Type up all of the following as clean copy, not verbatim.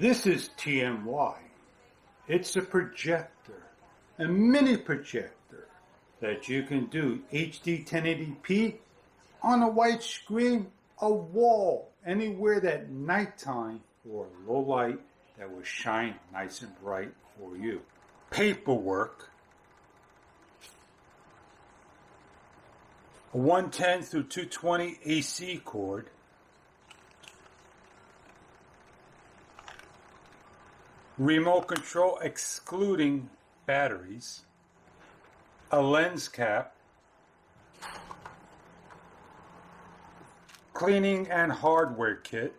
This is TMY. It's a projector, a mini projector that you can do HD 1080p on a white screen, a wall, anywhere that nighttime or low light that will shine nice and bright for you. Paperwork. A 110 through 220 AC cord. Remote control excluding batteries. A lens cap. Cleaning and hardware kit.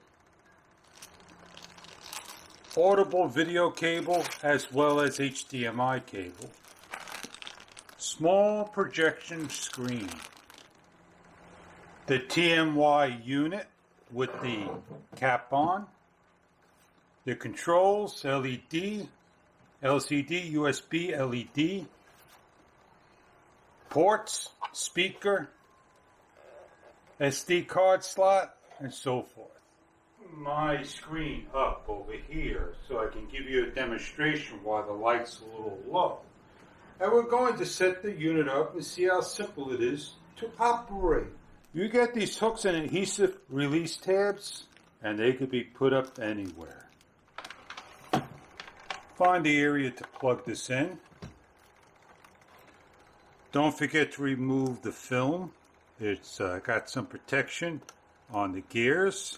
Audible video cable as well as HDMI cable. Small projection screen. The TMY unit with the cap on. The controls, LED, LCD, USB, LED, ports, speaker, SD card slot, and so forth. My screen up over here so I can give you a demonstration while the light's a little low. And we're going to set the unit up and see how simple it is to operate. You get these hooks and adhesive release tabs, and they could be put up anywhere. Find the area to plug this in. Don't forget to remove the film. It's got some protection on the gears.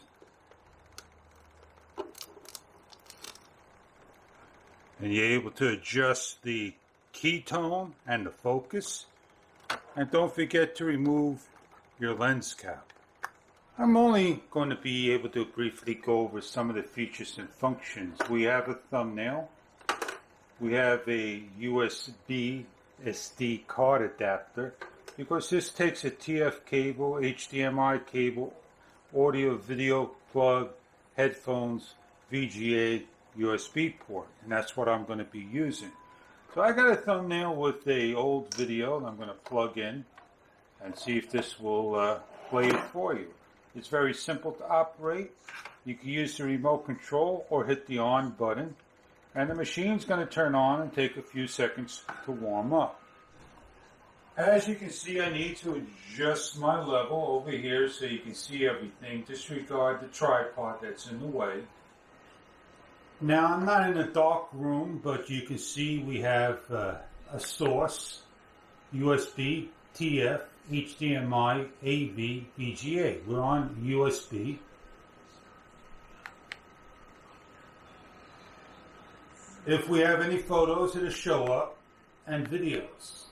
And you're able to adjust the ketone and the focus. And don't forget to remove your lens cap. I'm only going to be able to briefly go over some of the features and functions. We have a thumbnail. We have a USB SD card adapter because this takes a TF cable, HDMI cable, audio video plug, headphones, VGA, USB port, and that's what I'm going to be using. So I got a thumbnail with a old video that I'm going to plug in and see if this will play it for you. It's very simple to operate. You can use the remote control or hit the on button. And the machine's going to turn on and take a few seconds to warm up. As you can see, I need to adjust my level over here so you can see everything. Disregard the tripod that's in the way. Now, I'm not in a dark room, but you can see we have a source, USB, TF, HDMI, AV, VGA. We're on USB. If we have any photos, it'll show up, and videos.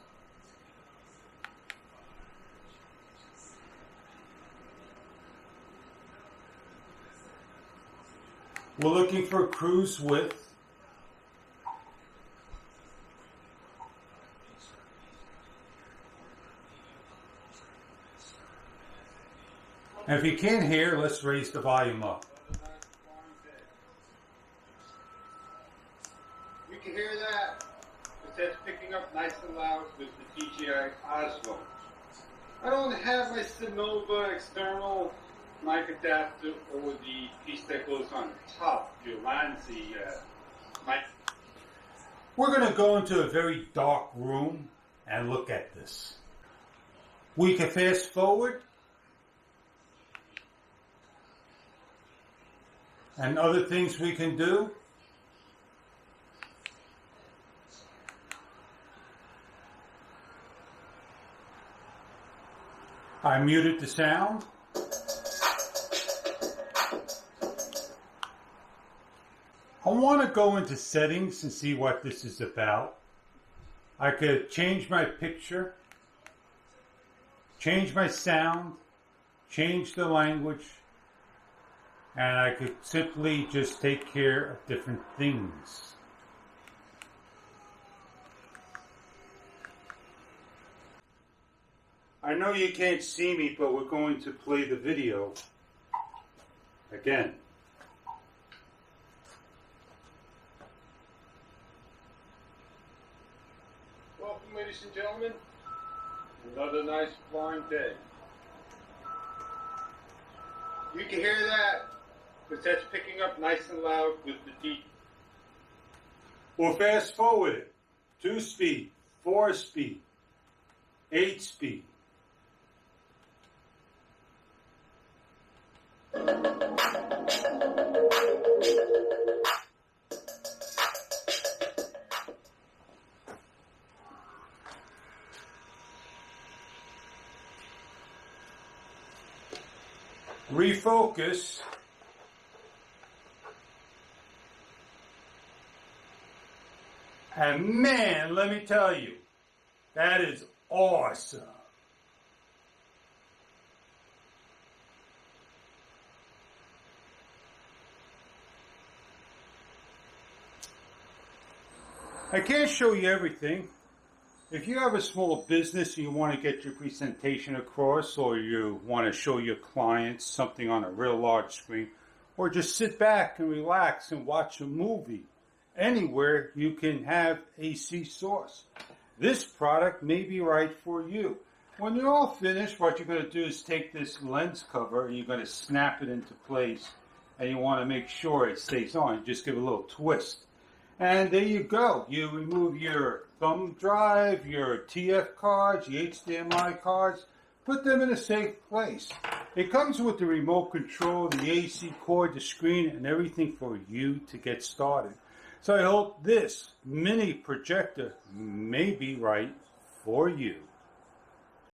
We're looking for a cruise width. And if you can't hear, let's raise the volume up. You can hear that. It says picking up nice and loud with the DJI Osmo. I don't have my Sonova external mic adapter or the piece that goes on top, your Lanzi mic. We're going to go into a very dark room and look at this. We can fast forward. And other things we can do. I muted the sound. I want to go into settings and see what this is about. I could change my picture, change my sound, change the language, and I could simply just take care of different things. I know you can't see me, but we're going to play the video again. Welcome, ladies and gentlemen. Another nice flying day. You can hear that. because that's picking up nice and loud with the deep. Or fast forward it. 2-speed, 4-speed, 8-speed. Refocus. And man, let me tell you, that is awesome. I can't show you everything. If you have a small business and you want to get your presentation across, or you want to show your clients something on a real large screen, or just sit back and relax and watch a movie, anywhere you can have AC source, this product may be right for you. When you're all finished, what you're going to do is take this lens cover and you're going to snap it into place, and you want to make sure it stays on. Just give it a little twist. And there you go. You remove your thumb drive, your TF cards, your HDMI cards, put them in a safe place. It comes with the remote control, the AC cord, the screen, and everything for you to get started. So I hope this mini projector may be right for you.